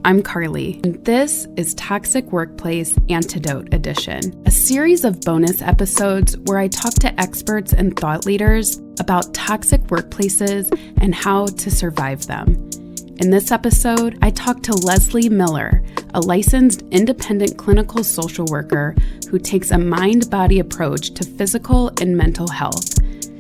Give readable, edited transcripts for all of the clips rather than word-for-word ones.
I'm Carly, and this is Toxic Workplace Antidote Edition, a series of bonus episodes where I talk to experts and thought leaders about toxic workplaces and how to survive them. In this episode, I talk to Leslie Miller, a licensed independent clinical social worker who takes a mind-body approach to physical and mental health.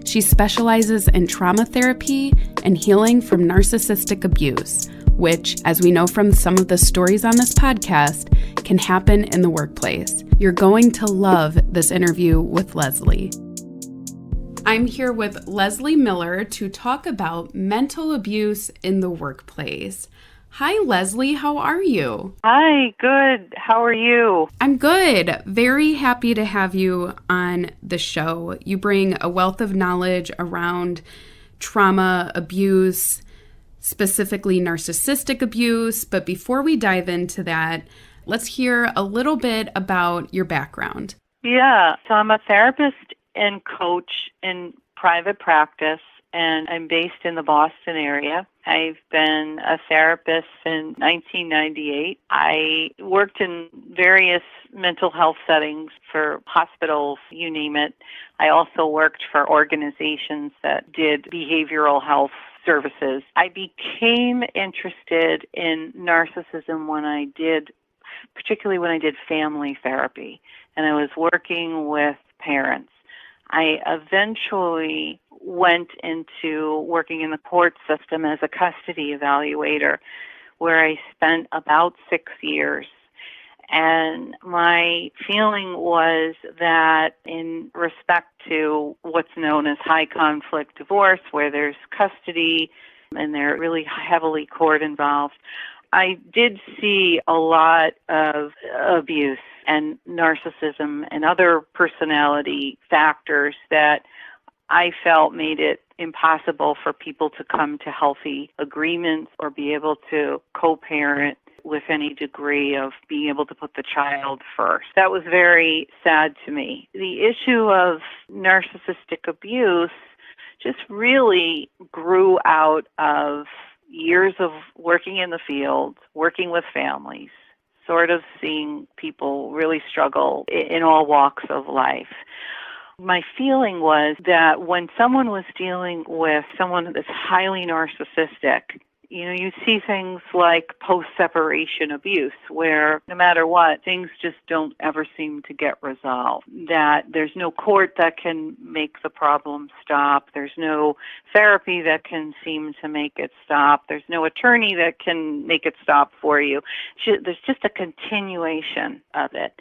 She specializes in trauma therapy and healing from narcissistic abuse, which, as we know from some of the stories on this podcast, can happen in the workplace. You're going to love this interview with Leslie. I'm here with Leslie Miller to talk about mental abuse in the workplace. Hi, Leslie. How are you? Hi, good. How are you? I'm good. Very happy to have you on the show. You bring a wealth of knowledge around trauma, abuse, specifically narcissistic abuse. But before we dive into that, let's hear a little bit about your background. Yeah, so I'm a therapist and coach in private practice, and I'm based in the Boston area. I've been a therapist since 1998. I worked in various mental health settings for hospitals, you name it. I also worked for organizations that did behavioral health services. I became interested in narcissism particularly when I did family therapy, and I was working with parents. I eventually went into working in the court system as a custody evaluator, where I spent about 6 years. And my feeling was that in respect to what's known as high conflict divorce, where there's custody and they're really heavily court involved, I did see a lot of abuse and narcissism and other personality factors that I felt made it impossible for people to come to healthy agreements or be able to co-parent with any degree of being able to put the child first. That was very sad to me. The issue of narcissistic abuse just really grew out of years of working in the field, working with families, sort of seeing people really struggle in all walks of life. My feeling was that when someone was dealing with someone that's highly narcissistic, you see things like post-separation abuse, where no matter what, things just don't ever seem to get resolved. That there's no court that can make the problem stop. There's no therapy that can seem to make it stop. There's no attorney that can make it stop for you. There's just a continuation of it.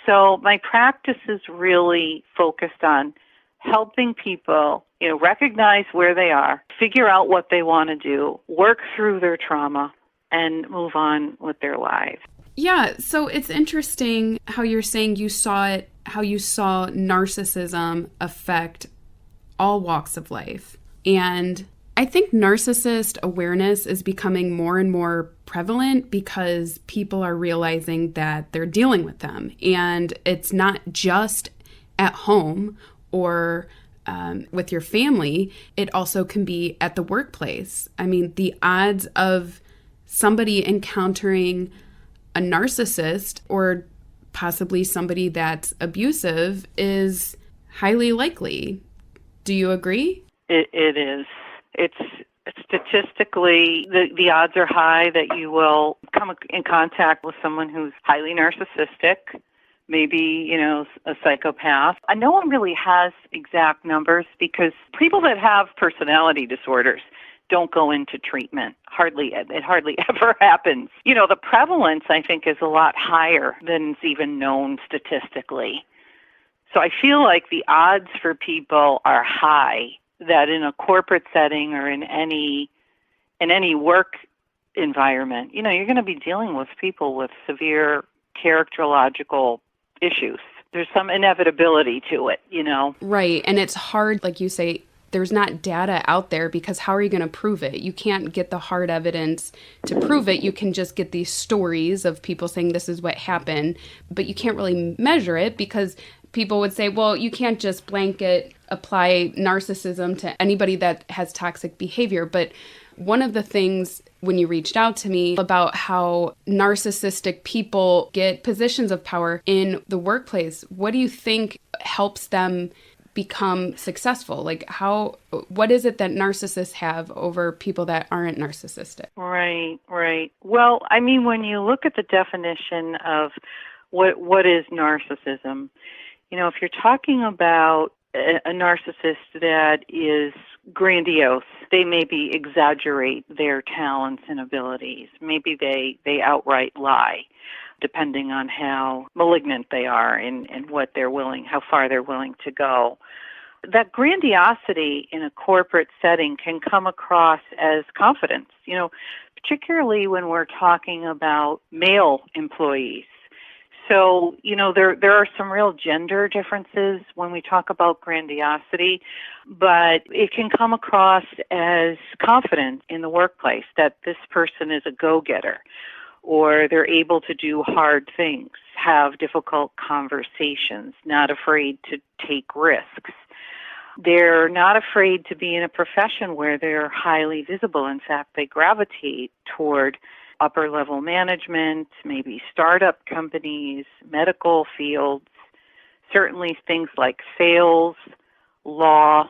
So my practice is really focused on helping people, recognize where they are, figure out what they want to do, work through their trauma, and move on with their lives. Yeah, so it's interesting how you're saying you saw narcissism affect all walks of life. And I think narcissist awareness is becoming more and more prevalent because people are realizing that they're dealing with them. And it's not just at home or with your family, it also can be at the workplace. I mean, the odds of somebody encountering a narcissist or possibly somebody that's abusive is highly likely. Do you agree? It is. It's statistically, the odds are high that you will come in contact with someone who's highly narcissistic, maybe, a psychopath. No one really has exact numbers because people that have personality disorders don't go into treatment. It hardly ever happens. The prevalence, I think, is a lot higher than is even known statistically. So I feel like the odds for people are high that in a corporate setting or in any work environment, you're going to be dealing with people with severe characterological issues. There's some inevitability to it, Right. And it's hard, like you say, there's not data out there because how are you going to prove it? You can't get the hard evidence to prove it. You can just get these stories of people saying this is what happened, but you can't really measure it because people would say, well, you can't just blanket apply narcissism to anybody that has toxic behavior. But one of the things when you reached out to me about how narcissistic people get positions of power in the workplace. What do you think helps them become successful? Like what is it that narcissists have over people that aren't narcissistic? Right. Well, I mean, when you look at the definition of what is narcissism, if you're talking about a narcissist that is grandiose, they maybe exaggerate their talents and abilities. Maybe they outright lie, depending on how malignant they are and how far they're willing to go. That grandiosity in a corporate setting can come across as confidence, particularly when we're talking about male employees. So, there are some real gender differences when we talk about grandiosity, but it can come across as confidence in the workplace that this person is a go-getter, or they're able to do hard things, have difficult conversations, not afraid to take risks. They're not afraid to be in a profession where they're highly visible. In fact, they gravitate toward upper-level management, maybe startup companies, medical fields, certainly things like sales, law,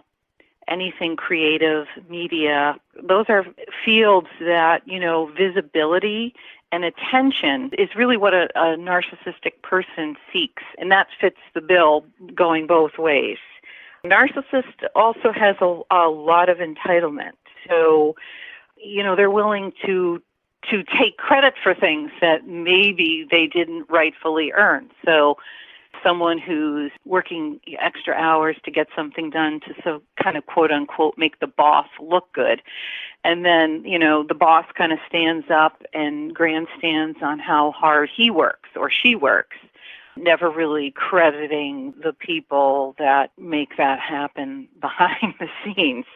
anything creative, media. Those are fields that, visibility and attention is really what a narcissistic person seeks, and that fits the bill going both ways. Narcissist also has a lot of entitlement. So, they're willing to take credit for things that maybe they didn't rightfully earn. So someone who's working extra hours to get something done to kind of quote unquote make the boss look good. And then, the boss kind of stands up and grandstands on how hard he works or she works, never really crediting the people that make that happen behind the scenes.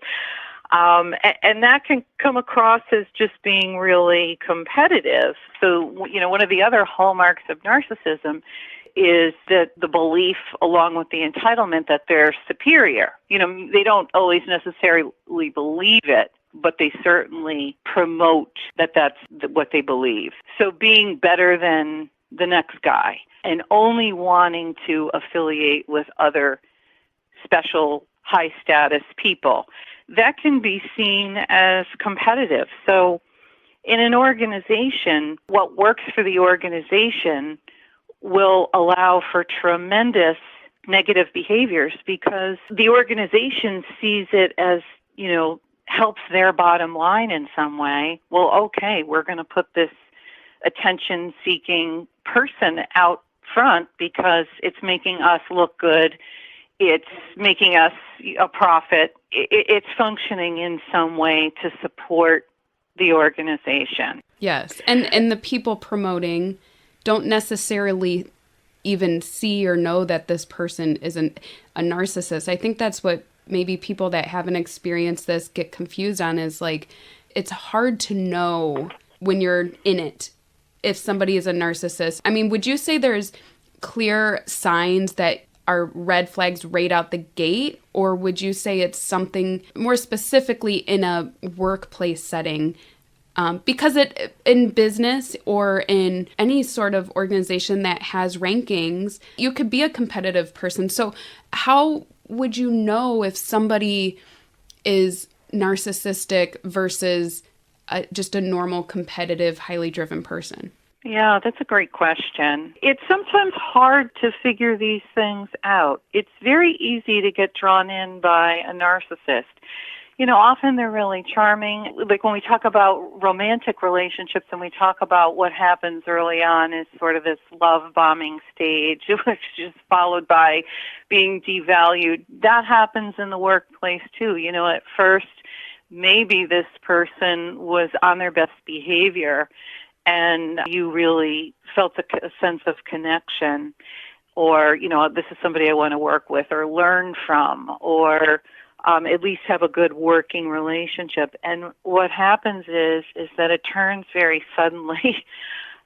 And that can come across as just being really competitive. So, one of the other hallmarks of narcissism is that the belief, along with the entitlement, that they're superior. They don't always necessarily believe it, but they certainly promote that that's what they believe. So being better than the next guy and only wanting to affiliate with other special high-status people, that can be seen as competitive. So in an organization, what works for the organization will allow for tremendous negative behaviors because the organization sees it as, helps their bottom line in some way. Well, okay, we're going to put this attention-seeking person out front because it's making us look good. It's making us a profit. It's functioning in some way to support the organization. Yes, and the people promoting don't necessarily even see or know that this person isn't a narcissist. I think that's what maybe people that haven't experienced this get confused on is like, it's hard to know when you're in it if somebody is a narcissist. I mean, would you say there's clear signs that are red flags right out the gate, or would you say it's something more specifically in a workplace setting? Because in business or in any sort of organization that has rankings, you could be a competitive person. So how would you know if somebody is narcissistic versus just a normal, competitive, highly driven person? Yeah, that's a great question. It's sometimes hard to figure these things out. It's very easy to get drawn in by a narcissist. Often they're really charming. Like when we talk about romantic relationships and we talk about what happens early on is sort of this love bombing stage, which is followed by being devalued. That happens in the workplace too. At first, maybe this person was on their best behavior and you really felt a sense of connection, or, this is somebody I want to work with or learn from, or at least have a good working relationship. And what happens is that it turns very suddenly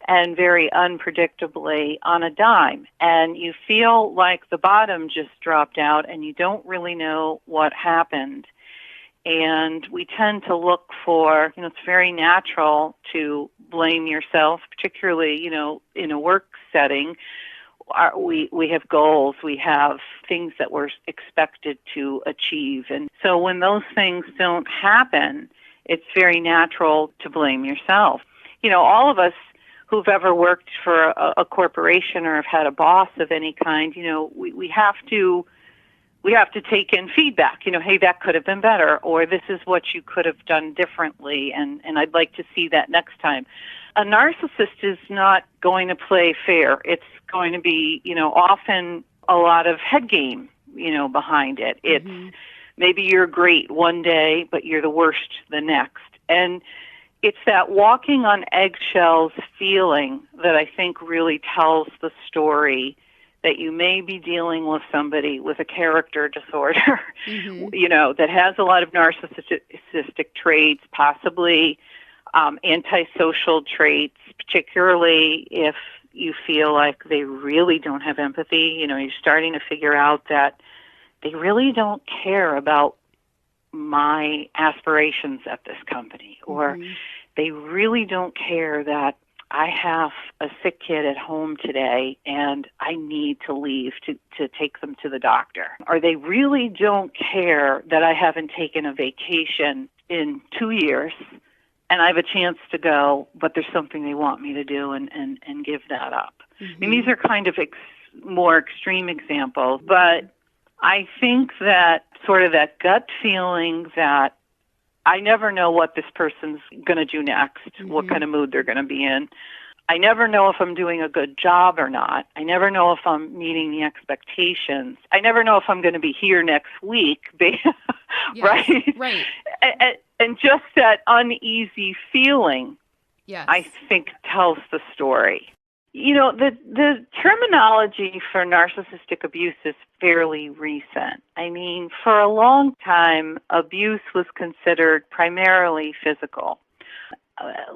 and very unpredictably on a dime. And you feel like the bottom just dropped out and you don't really know what happened. And we tend to look for, it's very natural to blame yourself, particularly, in a work setting. We have goals, we have things that we're expected to achieve. And so when those things don't happen, it's very natural to blame yourself. All of us who've ever worked for a corporation or have had a boss of any kind, we have to take in feedback, hey, that could have been better, or this is what you could have done differently, and I'd like to see that next time. A narcissist is not going to play fair. It's going to be, often a lot of head game, behind it. It's maybe you're great one day, but you're the worst the next. And it's that walking on eggshells feeling that I think really tells the story that you may be dealing with somebody with a character disorder, that has a lot of narcissistic traits, possibly antisocial traits, particularly if you feel like they really don't have empathy. You're starting to figure out that they really don't care about my aspirations at this company, or they really don't care that I have a sick kid at home today and I need to leave to take them to the doctor. Or they really don't care that I haven't taken a vacation in 2 years and I have a chance to go, but there's something they want me to do and give that up. I mean, these are kind of more extreme examples, but I think that sort of that gut feeling that I never know what this person's going to do next, what kind of mood they're going to be in. I never know if I'm doing a good job or not. I never know if I'm meeting the expectations. I never know if I'm going to be here next week, right? Right. And just that uneasy feeling, I think, tells the story. The terminology for narcissistic abuse is fairly recent. I mean, for a long time, abuse was considered primarily physical.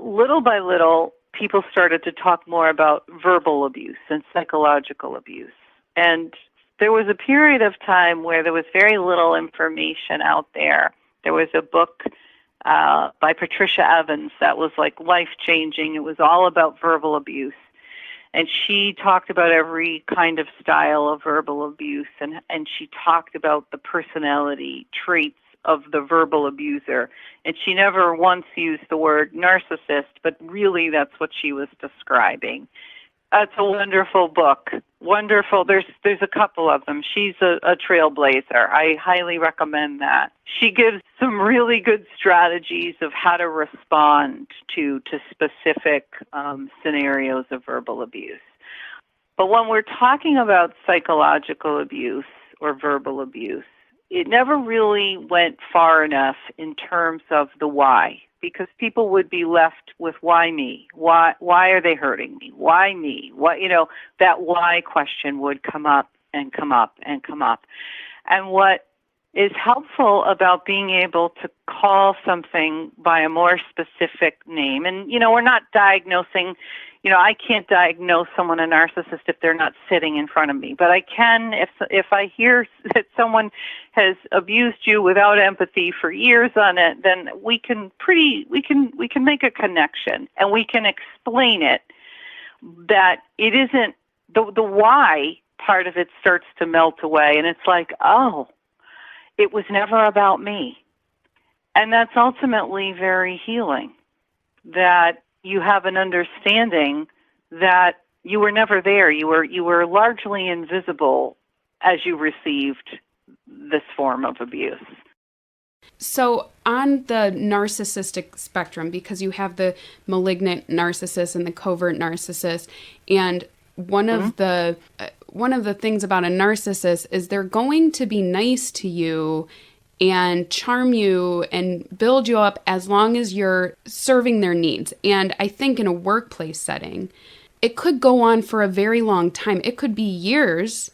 Little by little, people started to talk more about verbal abuse and psychological abuse. And there was a period of time where there was very little information out there. There was a book by Patricia that was like life-changing. It was all about verbal abuse. And she talked about every kind of style of verbal abuse, and she talked about the personality traits of the verbal abuser. And she never once used the word narcissist, but really that's what she was describing. It's a wonderful book. Wonderful. There's a couple of them. She's a trailblazer. I highly recommend that. She gives some really good strategies of how to respond to specific scenarios of verbal abuse. But when we're talking about psychological abuse or verbal abuse, it never really went far enough in terms of the why, because people would be left with why me? Why are they hurting me? Why me? That why question would come up and come up and come up. And what is helpful about being able to call something by a more specific name, and we're not diagnosing, I can't diagnose someone a narcissist if they're not sitting in front of me, but I can if I hear that someone has abused you without empathy for years on it, then we can make a connection, and we can explain it, that it isn't the why part of it starts to melt away, and it's like, oh, it was never about me. And that's ultimately very healing, that you have an understanding that you were never there. You were largely invisible as you received this form of abuse. So on the narcissistic spectrum, because you have the malignant narcissist and the covert narcissist, and one of the things about a narcissist is they're going to be nice to you and charm you and build you up as long as you're serving their needs. And I think in a workplace setting, it could go on for a very long time. It could be years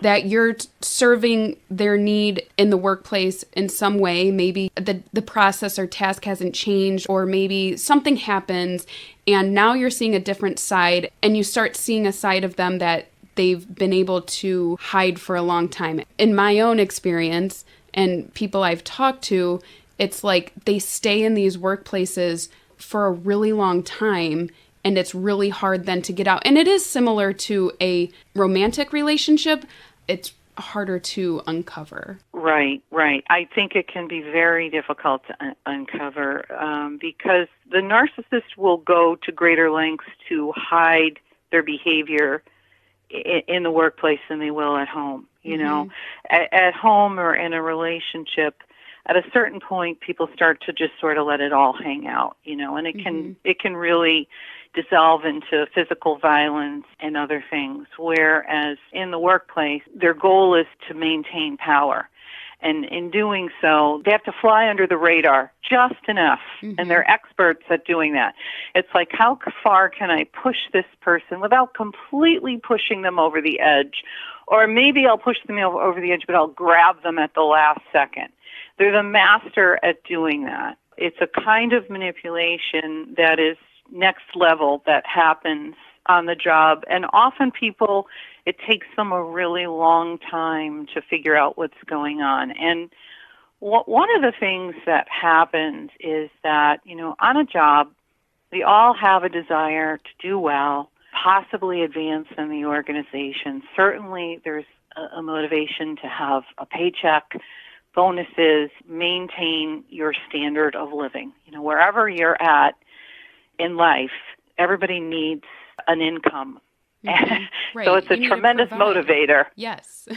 that you're serving their need in the workplace in some way. Maybe the process or task hasn't changed, or maybe something happens and now you're seeing a different side, and you start seeing a side of them that they've been able to hide for a long time. In my own experience, And people I've talked to, it's like they stay in these workplaces for a really long time, and it's really hard then to get out. And it is similar to a romantic relationship. It's harder to uncover. Right. I think it can be very difficult to uncover because the narcissist will go to greater lengths to hide their behavior in the workplace than they will at home. You know, at home or in a relationship, at a certain point, people start to just sort of let it all hang out, you know, and it can really dissolve into physical violence and other things, whereas in the workplace, their goal is to maintain power. And in doing so, they have to fly under the radar just enough, and they're experts at doing that. It's like, how far can I push this person without completely pushing them over the edge? Or maybe I'll push them over the edge, but I'll grab them at the last second. They're the master at doing that. It's a kind of manipulation that is next level that happens on the job. And often people, it takes them a really long time to figure out what's going on. And one of the things that happens is that, you know, on a job, we all have a desire to do well, possibly advance in the organization. Certainly there's a motivation to have a paycheck, bonuses, maintain your standard of living. You know, wherever you're at in life, everybody needs an income. Right. So it's a tremendous motivator. Yes.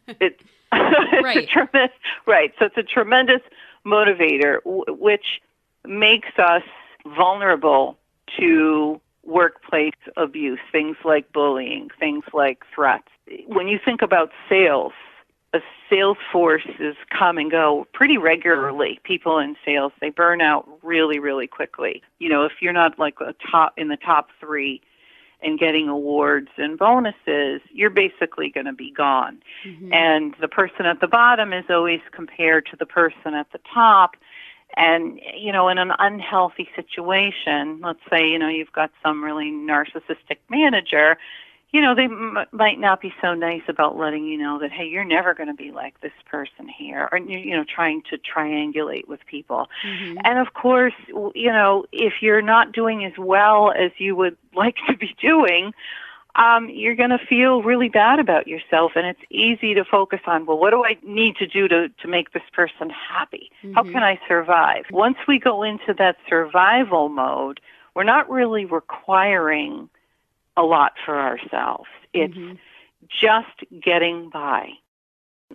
It's right. So it's a tremendous motivator, which makes us vulnerable to workplace abuse, things like bullying, things like threats. When you think about sales, a sales force is come and go pretty regularly. People in sales, they burn out really, really quickly. You know, if you're not like in the top three and getting awards and bonuses, you're basically going to be gone. And the person at the bottom is always compared to the person at the top. And, you know, in an unhealthy situation, let's say, you know, you've got some really narcissistic manager, you know, they might not be so nice about letting you know that, hey, you're never going to be like this person here, or, you know, trying to triangulate with people. And of course, you know, if you're not doing as well as you would like to be doing, you're going to feel really bad about yourself. And it's easy to focus on, well, what do I need to do to make this person happy? How can I survive? Once we go into that survival mode, we're not really requiring a lot for ourselves. It's just getting by.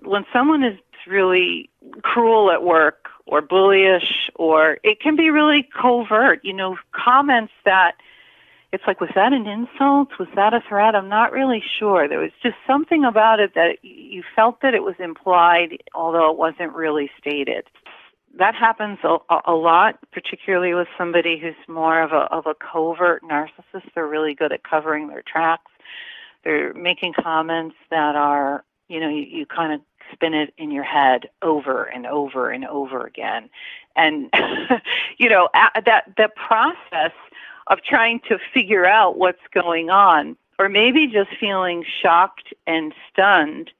When someone is really cruel at work or bullyish, or it can be really covert, you know, comments that it's like, was that an insult? Was that a threat? I'm not really sure. There was just something about it that you felt that it was implied, although it wasn't really stated. That happens a lot, particularly with somebody who's more of a covert narcissist. They're really good at covering their tracks. They're making comments that are, you know, you kind of spin it in your head over and over and over again. And, you know, that process of trying to figure out what's going on, or maybe just feeling shocked and stunned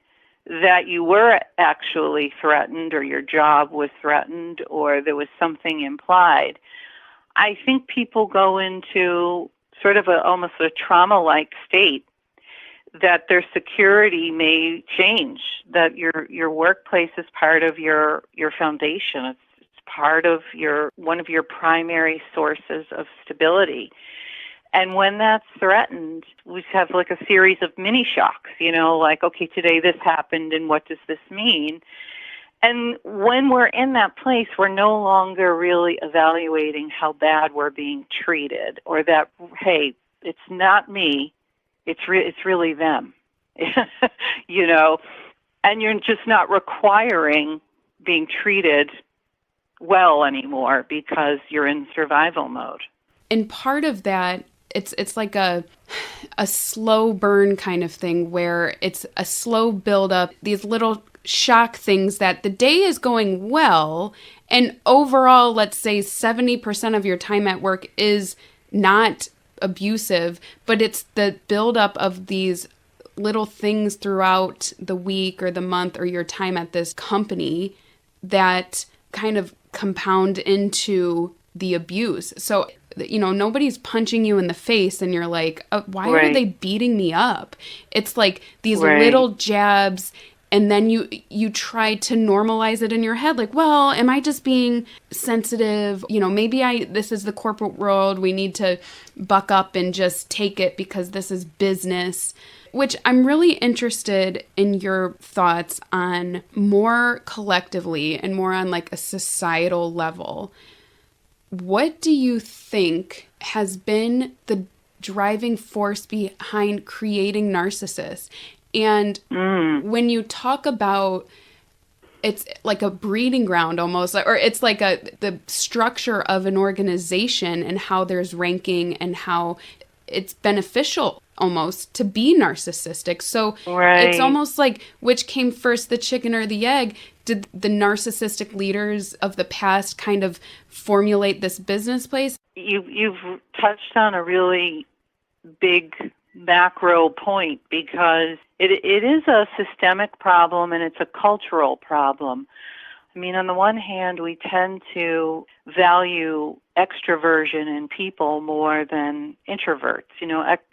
that you were actually threatened, or your job was threatened, or there was something implied. I think people go into sort of almost a trauma-like state, that their security may change, that your workplace is part of your foundation. It's part of one of your primary sources of stability. And when that's threatened, we have like a series of mini shocks, you know, like, okay, today this happened, and what does this mean? And when we're in that place, we're no longer really evaluating how bad we're being treated, or that, hey, it's not me, it's really them, you know, and you're just not requiring being treated well anymore because you're in survival mode. And part of that, it's like a slow burn kind of thing, where it's a slow build up, these little shock things that the day is going well, and overall, let's say 70% of your time at work is not abusive, but it's the buildup of these little things throughout the week or the month or your time at this company that kind of compound into the abuse. So, nobody's punching you in the face and you're like, why are they beating me up? It's like these little jabs, and then you try to normalize it in your head. Like, well, am I just being sensitive? Maybe this is the corporate world. We need to buck up and just take it because this is business. Which I'm really interested in your thoughts on more collectively and more on like a societal level. What do you think has been the driving force behind creating Narcissists? And when you talk about it's like a breeding ground almost, or it's like the structure of an organization and how there's ranking and how it's beneficial almost to be narcissistic. So it's almost like which came first, the chicken or the egg? Did the narcissistic leaders of the past kind of formulate this business place? You've touched on a really big macro point, because it is a systemic problem and it's a cultural problem. I mean, on the one hand, we tend to value extroversion in people more than introverts.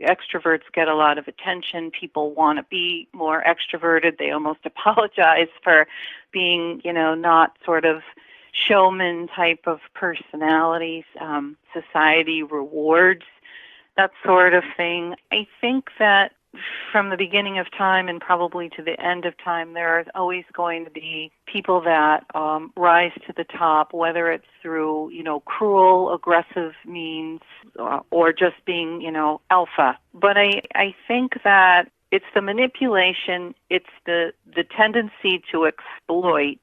Extroverts get a lot of attention. People want to be more extroverted. They almost apologize for being, not sort of showman type of personalities. Society rewards that sort of thing. I think that from the beginning of time and probably to the end of time, there is always going to be people that rise to the top, whether it's through, cruel, aggressive means or just being, alpha. But I think that it's the manipulation, it's the tendency to exploit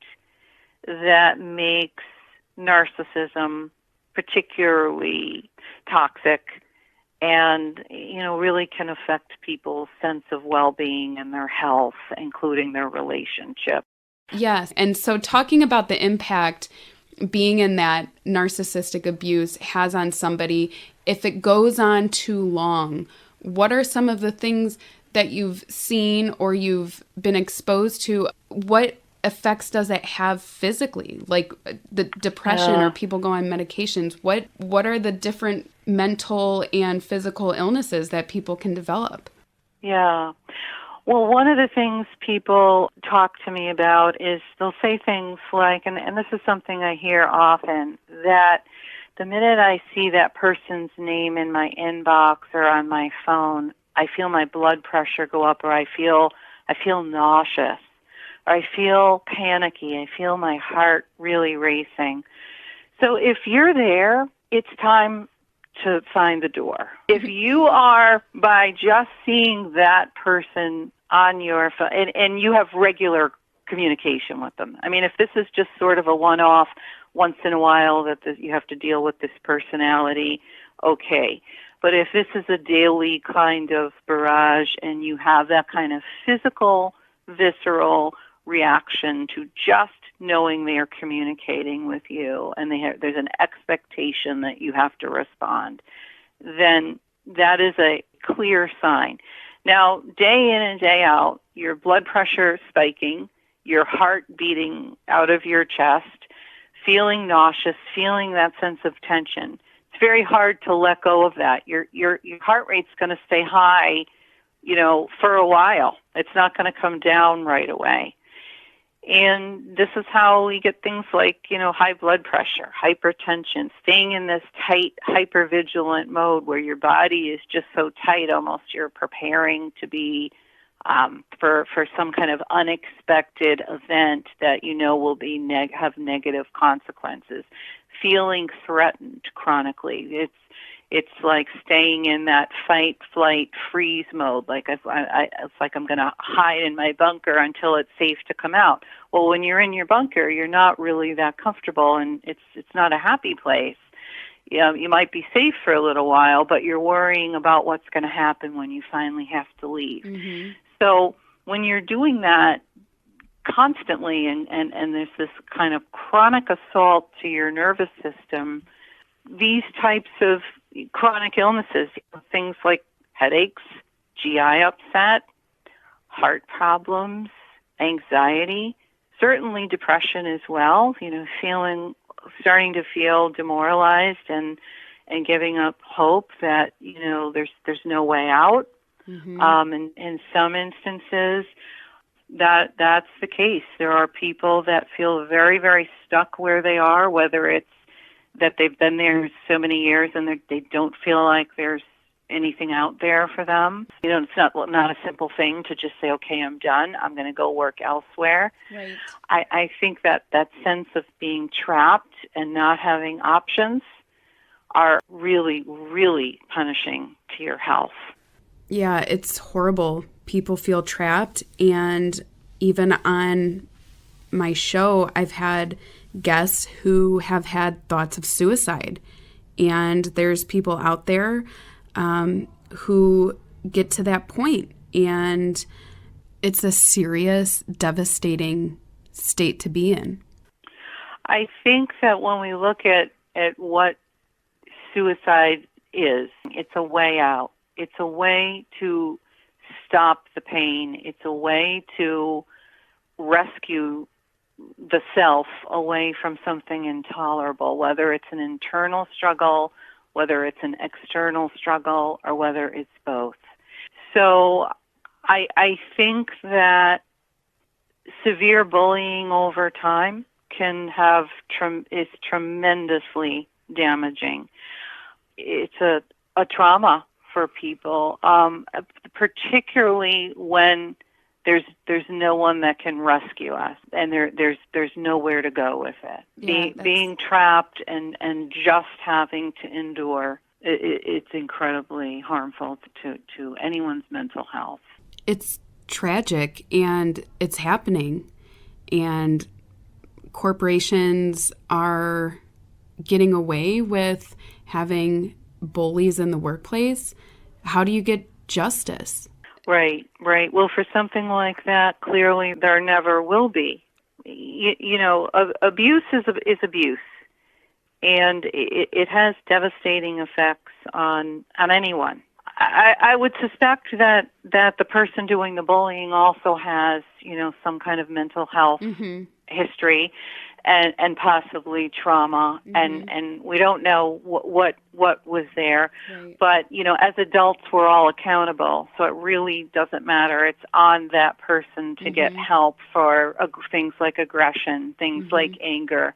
that makes narcissism particularly toxic, and really can affect people's sense of well-being and their health, including their relationship. Yes, and so talking about the impact being in that narcissistic abuse has on somebody, if it goes on too long, what are some of the things that you've seen or you've been exposed to? What effects does it have physically, like the depression or people go on medications? What are the different mental and physical illnesses that people can develop? Yeah. Well, one of the things people talk to me about is they'll say things like, and this is something I hear often, that the minute I see that person's name in my inbox or on my phone, I feel my blood pressure go up, or I feel nauseous. I feel panicky. I feel my heart really racing. So if you're there, it's time to find the door. If you are, by just seeing that person on your phone, and you have regular communication with them. I mean, if this is just sort of a one-off, once in a while that you have to deal with this personality, okay. But if this is a daily kind of barrage and you have that kind of physical, visceral reaction to just knowing they are communicating with you, and there's an expectation that you have to respond, then that is a clear sign. Now, day in and day out, your blood pressure spiking, your heart beating out of your chest, feeling nauseous, feeling that sense of tension. It's very hard to let go of that. Your heart rate's going to stay high, for a while. It's not going to come down right away. And this is how we get things like, high blood pressure, hypertension, staying in this tight, hypervigilant mode where your body is just so tight, almost you're preparing to be for some kind of unexpected event that will be have negative consequences. Feeling threatened chronically. It's like staying in that fight, flight, freeze mode. Like it's like I'm going to hide in my bunker until it's safe to come out. Well, when you're in your bunker, you're not really that comfortable, and it's not a happy place. You might be safe for a little while, but you're worrying about what's going to happen when you finally have to leave. Mm-hmm. So when you're doing that constantly, and there's this kind of chronic assault to your nervous system, these types of chronic illnesses, things like headaches, GI upset, heart problems, anxiety, certainly depression as well, starting to feel demoralized and giving up hope that, there's no way out. In some instances, that's the case. There are people that feel very, very stuck where they are, whether it's that they've been there so many years and they don't feel like there's anything out there for them. It's not a simple thing to just say, okay, I'm done. I'm going to go work elsewhere. Right. I think that sense of being trapped and not having options are really, really punishing to your health. Yeah, it's horrible. People feel trapped. And even on my show, I've had guests who have had thoughts of suicide. And there's people out there who get to that point. And it's a serious, devastating state to be in. I think that when we look at what suicide is, it's a way out. It's a way to stop the pain. It's a way to rescue the self away from something intolerable, whether it's an internal struggle, whether it's an external struggle, or whether it's both. So I think that severe bullying over time is tremendously damaging. It's a trauma for people, particularly when there's no one that can rescue us, and there's nowhere to go with it. Yeah, being trapped and just having to endure, it's incredibly harmful to anyone's mental health. It's tragic, and it's happening, and corporations are getting away with having bullies in the workplace. How do you get justice? Right. Well, for something like that, clearly there never will be. Abuse is abuse, and it has devastating effects on anyone. I would suspect that the person doing the bullying also has, some kind of mental health history and possibly trauma, and we don't know what was there. Right. But, as adults, we're all accountable, so it really doesn't matter. It's on that person to get help for things like aggression, things like anger,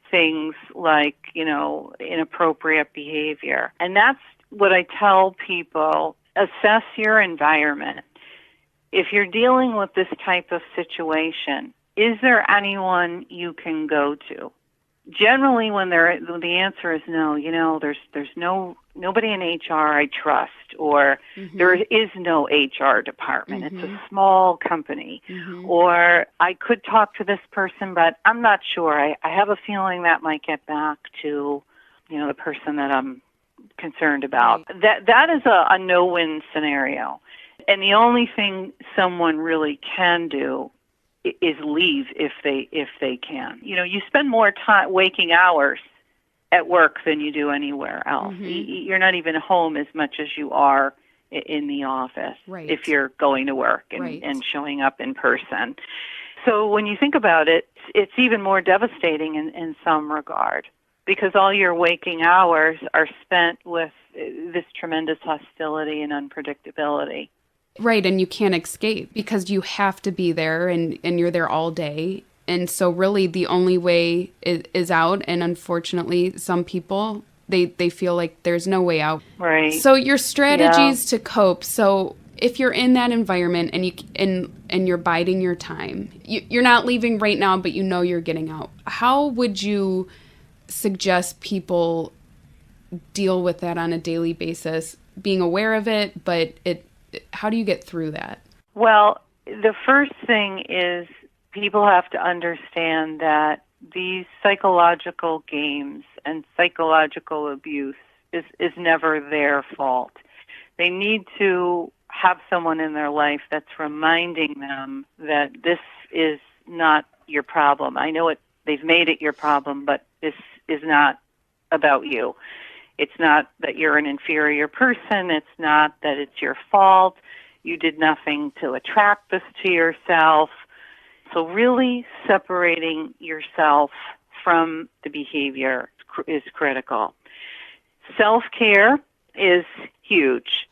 things like, inappropriate behavior. And that's what I tell people: assess your environment. If you're dealing with this type of situation, is there anyone you can go to? Generally, when the answer is no, there's nobody in HR I trust, or there is no HR department. It's a small company, or I could talk to this person, but I'm not sure. I have a feeling that might get back to, the person that I'm concerned about. Right. That is a no-win scenario, and the only thing someone really can do is leave if they can. You spend more time waking hours at work than you do anywhere else. You're not even home as much as you are in the office. Right. If you're going to work and showing up in person. So when you think about it, it's even more devastating in some regard, because all your waking hours are spent with this tremendous hostility and unpredictability. Right, and you can't escape because you have to be there, and you're there all day. And so really the only way is out, and unfortunately some people, they feel like there's no way out. Right. So your strategies to cope. So if you're in that environment and you're biding your time, you're not leaving right now, but you're getting out. How would you suggest people deal with that on a daily basis, being aware of it, but how do you get through that? Well, the first thing is people have to understand that these psychological games and psychological abuse is never their fault. They need to have someone in their life that's reminding them that this is not your problem. I know they've made it your problem, but this is not about you. It's not that you're an inferior person. It's not that it's your fault. You did nothing to attract this to yourself. So really separating yourself from the behavior is critical. Self-care is huge.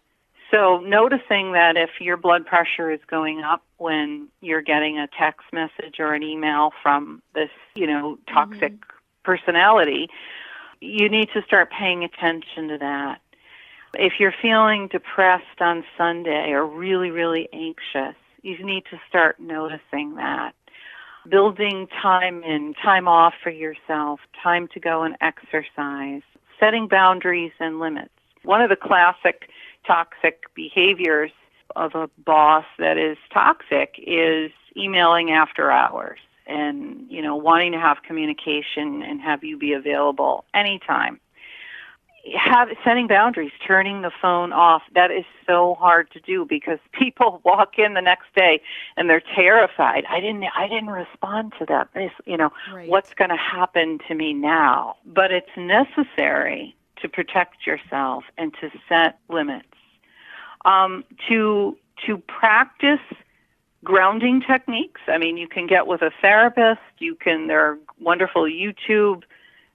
So noticing that if your blood pressure is going up when you're getting a text message or an email from this, toxic personality, you need to start paying attention to that. If you're feeling depressed on Sunday or really, really anxious, you need to start noticing that. Building time in, time off for yourself, time to go and exercise, setting boundaries and limits. One of the classic toxic behaviors of a boss that is toxic is emailing after hours and, wanting to have communication and have you be available anytime. Setting boundaries, turning the phone off, that is so hard to do because people walk in the next day and they're terrified. I didn't respond to that. Right. What's going to happen to me now? But it's necessary to protect yourself and to set limits. To practice grounding techniques. I mean, you can get with a therapist. There are wonderful YouTube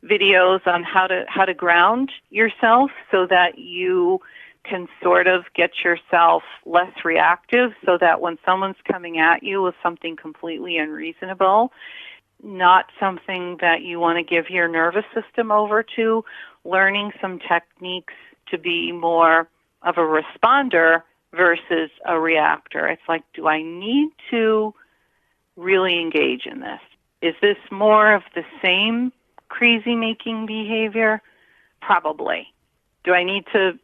videos on how to ground yourself so that you can sort of get yourself less reactive, so that when someone's coming at you with something completely unreasonable, not something that you want to give your nervous system over to, learning some techniques to be more of a responder versus a reactor. It's like, do I need to really engage in this? Is this more of the same crazy-making behavior? Probably. Do I need to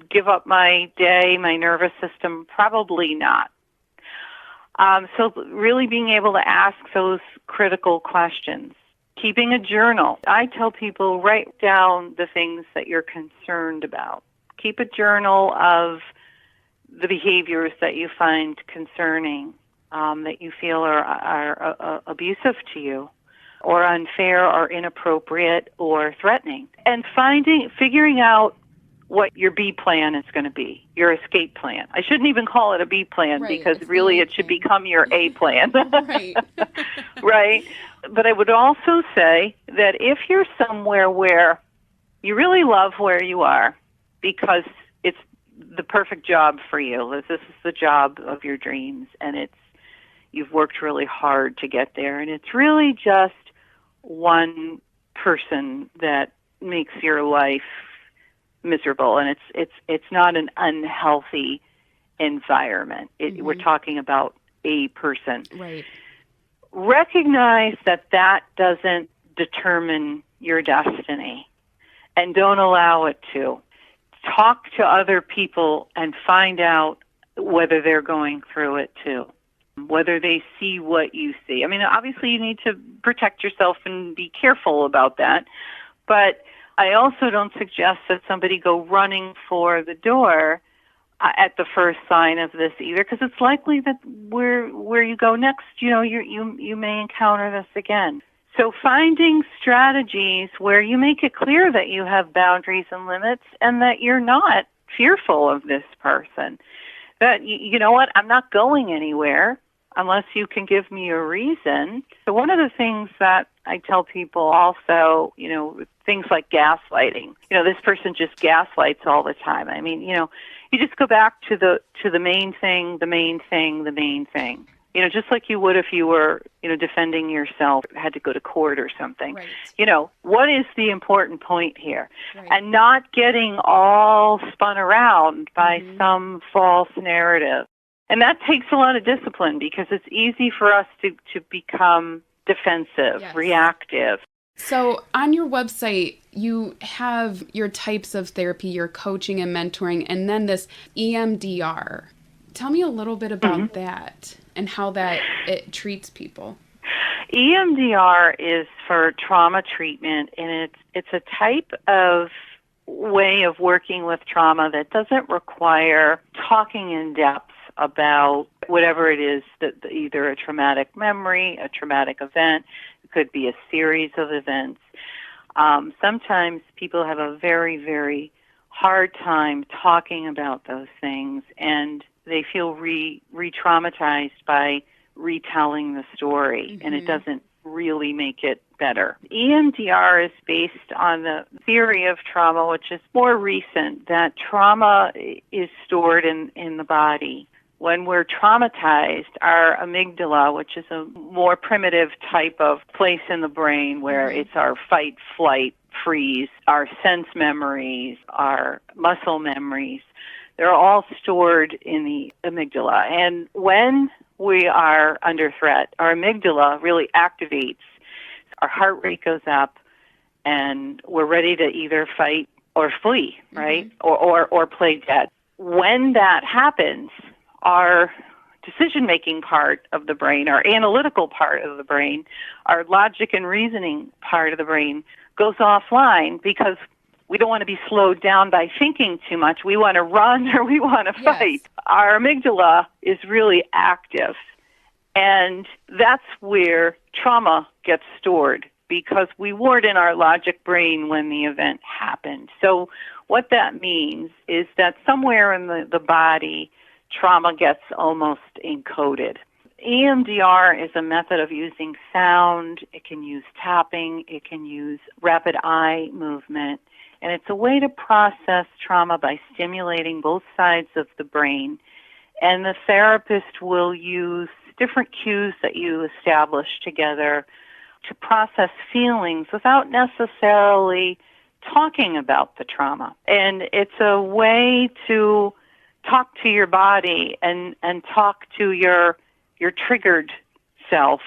give up my day, my nervous system? Probably not. So really being able to ask those critical questions. Keeping a journal. I tell people, write down the things that you're concerned about. Keep a journal of the behaviors that you find concerning, that you feel are abusive to you, or unfair or inappropriate or threatening. And figuring out what your B plan is going to be, your escape plan. I shouldn't even call it a B plan, right, because really it should become your A plan. Right. Right? But I would also say that if you're somewhere where you really love where you are because it's the perfect job for you, this is the job of your dreams, and you've worked really hard to get there, and it's really just one person that makes your life miserable, and it's not an unhealthy environment. We're talking about a person. Right. Recognize that doesn't determine your destiny, and don't allow it to. Talk to other people and find out whether they're going through it too, whether they see what you see. I mean, obviously you need to protect yourself and be careful about that, but I also don't suggest that somebody go running for the door at the first sign of this either, because it's likely that where you go next, you may encounter this again. So finding strategies where you make it clear that you have boundaries and limits and that you're not fearful of this person. That, you know what, I'm not going anywhere unless you can give me a reason. So one of the things that I tell people also, things like gaslighting. This person just gaslights all the time. I mean, you just go back to the main thing, the main thing, the main thing. Just like you would if you were, defending yourself, had to go to court or something. Right. What is the important point here? Right. And not getting all spun around by some false narrative. And that takes a lot of discipline, because it's easy for us to become defensive, yes. reactive. So on your website, you have your types of therapy, your coaching and mentoring, and then this EMDR. Tell me a little bit about that and how it treats people. EMDR is for trauma treatment, and it's a type of way of working with trauma that doesn't require talking in depth about whatever it is, that either a traumatic memory, a traumatic event, it could be a series of events. Sometimes people have a very, very hard time talking about those things, and they feel re-traumatized by retelling the story, and it doesn't really make it better. EMDR is based on the theory of trauma, which is more recent, that trauma is stored in the body. When we're traumatized, our amygdala, which is a more primitive type of place in the brain where it's our fight, flight, freeze, our sense memories, our muscle memories, they're all stored in the amygdala. And when we are under threat, our amygdala really activates. Our heart rate goes up, and we're ready to either fight or flee, right? Or play dead. When that happens, our decision-making part of the brain, our analytical part of the brain, our logic and reasoning part of the brain goes offline because we don't want to be slowed down by thinking too much. We want to run or we want to fight. Our amygdala is really active, and that's where trauma gets stored because we weren't in our logic brain when the event happened. So what that means is that somewhere in the body, trauma gets almost encoded. EMDR is a method of using sound. It can use tapping. It can use rapid eye movement. And it's a way to process trauma by stimulating both sides of the brain. And the therapist will use different cues that you establish together to process feelings without necessarily talking about the trauma. And it's a way to talk to your body and talk to your triggered self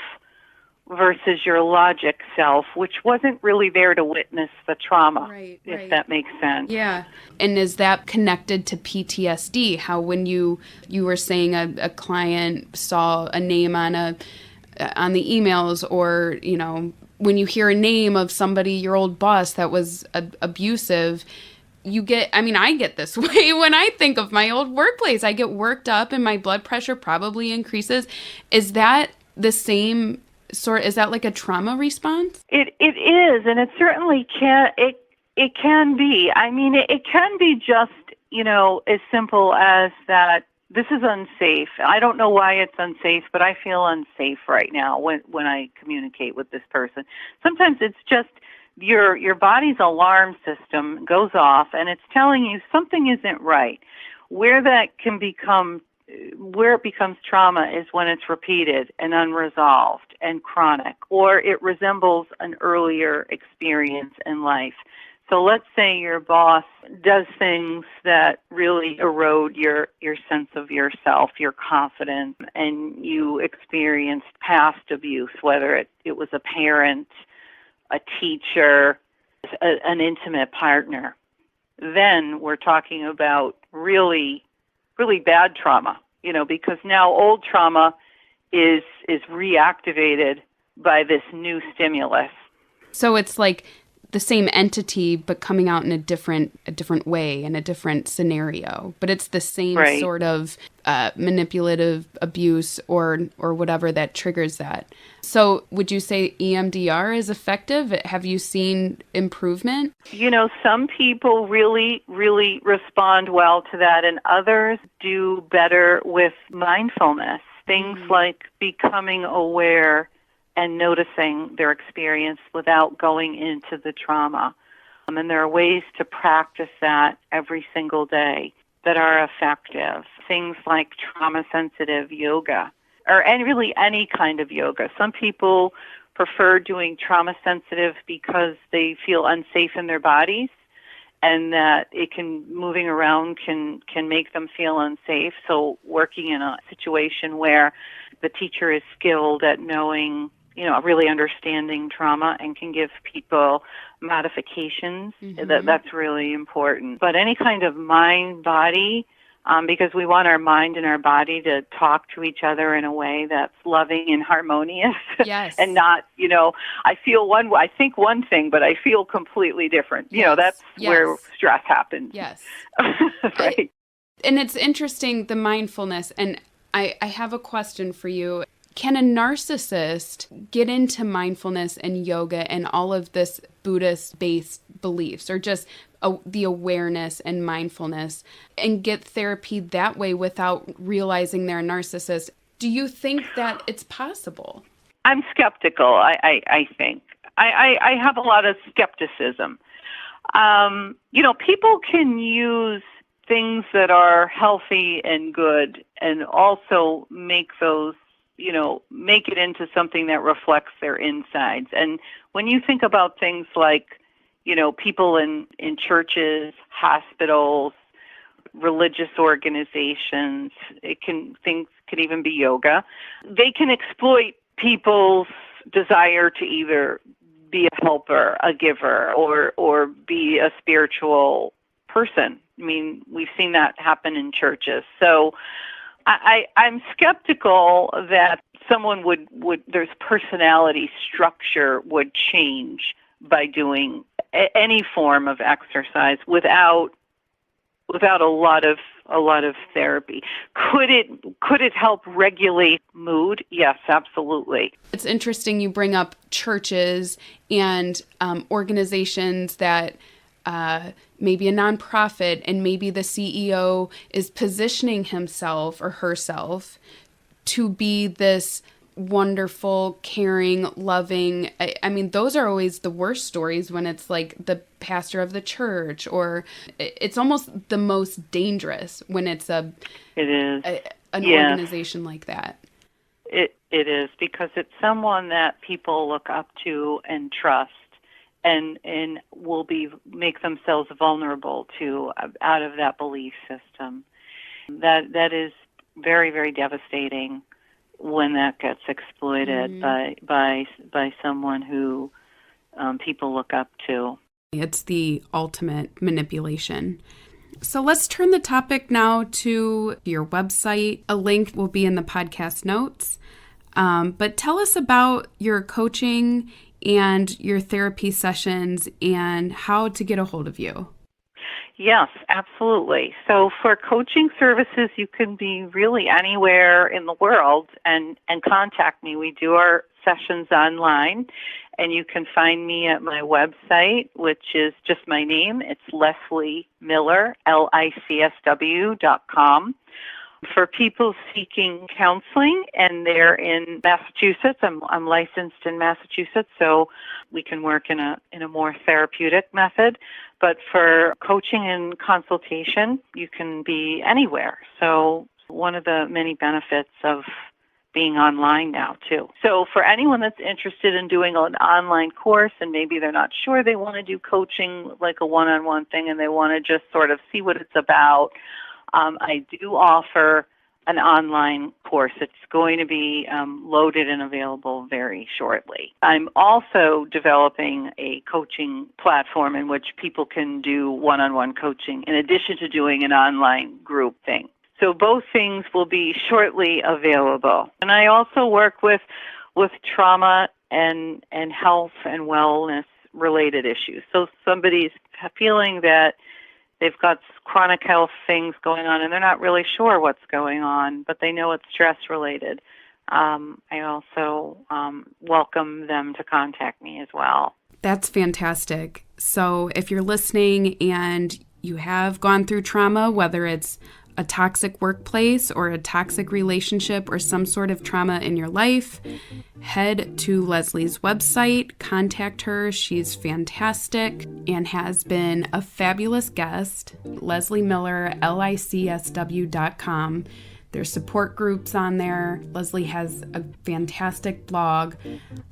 versus your logic self, which wasn't really there to witness the trauma, if that makes sense. Yeah. And is that connected to PTSD? How when you were saying a client saw a name on the emails, or, you know, when you hear a name of somebody, your old boss that was abusive, you get, I mean, I get this way when I think of my old workplace. I get worked up and my blood pressure probably increases. Is that the same sort? Is that like a trauma response? It is, and it certainly can. It can be. I mean, it can be just, you know, as simple as that. This is unsafe. I don't know why it's unsafe, but I feel unsafe right now when I communicate with this person. Sometimes it's just your body's alarm system goes off and it's telling you something isn't right. Where it becomes trauma is when it's repeated and unresolved and chronic, or it resembles an earlier experience in life. So let's say your boss does things that really erode your sense of yourself, your confidence, and you experienced past abuse, whether it was a parent, a teacher, an intimate partner. Then we're talking about really, really bad trauma, you know, because now old trauma is reactivated by this new stimulus. So it's like the same entity, but coming out in a different way, in a different scenario. But it's the same sort of manipulative abuse or whatever that triggers that. So would you say EMDR is effective? Have you seen improvement? You know, some people really, really respond well to that, and others do better with mindfulness. Things like becoming aware and noticing their experience without going into the trauma. And there are ways to practice that every single day that are effective. Things like trauma-sensitive yoga, and really any kind of yoga. Some people prefer doing trauma-sensitive because they feel unsafe in their bodies, and that moving around can make them feel unsafe. So working in a situation where the teacher is skilled at knowing, you know, really understanding trauma and can give people modifications, that's really important. But any kind of mind-body, because we want our mind and our body to talk to each other in a way that's loving and harmonious. Yes. And not, you know, I think one thing, but I feel completely different. You know, that's where stress happens. Yes. Right. And it's interesting, the mindfulness. And I have a question for you. Can a narcissist get into mindfulness and yoga and all of this Buddhist-based beliefs, or just the awareness and mindfulness, and get therapy that way without realizing they're a narcissist? Do you think that it's possible? I'm skeptical, I think. I have a lot of skepticism. People can use things that are healthy and good and also make those, make it into something that reflects their insides. And when you think about things like, people in churches, hospitals, religious organizations, things can even be yoga, they can exploit people's desire to either be a helper, a giver, or be a spiritual person. I mean, we've seen that happen in churches. So I'm skeptical that someone would there's personality structure would change by doing any form of exercise without a lot of therapy. Could it help regulate mood? Yes, absolutely. It's interesting you bring up churches and organizations that maybe a nonprofit, and maybe the CEO is positioning himself or herself to be this wonderful, caring, loving. I mean, those are always the worst stories when it's like the pastor of the church, or it's almost the most dangerous when it's an organization like that. It is, because it's someone that people look up to and trust, and will make themselves vulnerable to out of that belief system. That is very, very devastating when that gets exploited by someone who people look up to. It's the ultimate manipulation. So let's turn the topic now to your website. A link will be in the podcast notes. But tell us about your coaching and your therapy sessions and how to get a hold of you. Yes, absolutely. So for coaching services, you can be really anywhere in the world and contact me. We do our sessions online, and you can find me at my website, which is just my name. It's Leslie Miller, LICSW.com. For people seeking counseling and they're in Massachusetts, I'm licensed in Massachusetts, so we can work in a more therapeutic method. But for coaching and consultation, you can be anywhere. So one of the many benefits of being online now, too. So for anyone that's interested in doing an online course and maybe they're not sure they want to do coaching like a one-on-one thing and they want to just sort of see what it's about, I do offer an online course. It's going to be loaded and available very shortly. I'm also developing a coaching platform in which people can do one-on-one coaching in addition to doing an online group thing. So both things will be shortly available. And I also work with trauma and health and wellness related issues. So somebody's feeling that they've got chronic health things going on and they're not really sure what's going on, but they know it's stress related. I also welcome them to contact me as well. That's fantastic. So if you're listening and you have gone through trauma, whether it's a toxic workplace or a toxic relationship or some sort of trauma in your life, head to Leslie's website, contact her. She's fantastic and has been a fabulous guest. Leslie Miller, LICSW.com. There's support groups on there. Leslie has a fantastic blog,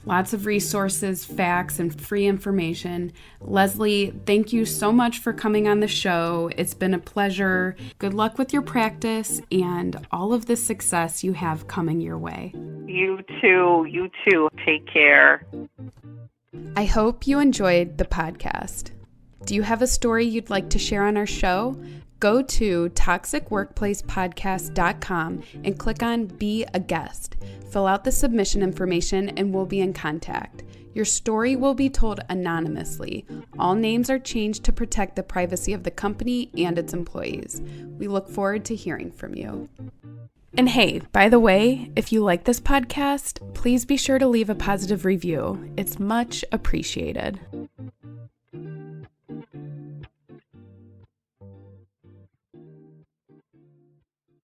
lots of resources, facts, and free information. Leslie, thank you so much for coming on the show. It's been a pleasure. Good luck with your practice and all of the success you have coming your way. You too. You too. Take care. I hope you enjoyed the podcast. Do you have a story you'd like to share on our show? Go to toxicworkplacepodcast.com and click on Be a Guest. Fill out the submission information and we'll be in contact. Your story will be told anonymously. All names are changed to protect the privacy of the company and its employees. We look forward to hearing from you. And hey, by the way, if you like this podcast, please be sure to leave a positive review. It's much appreciated.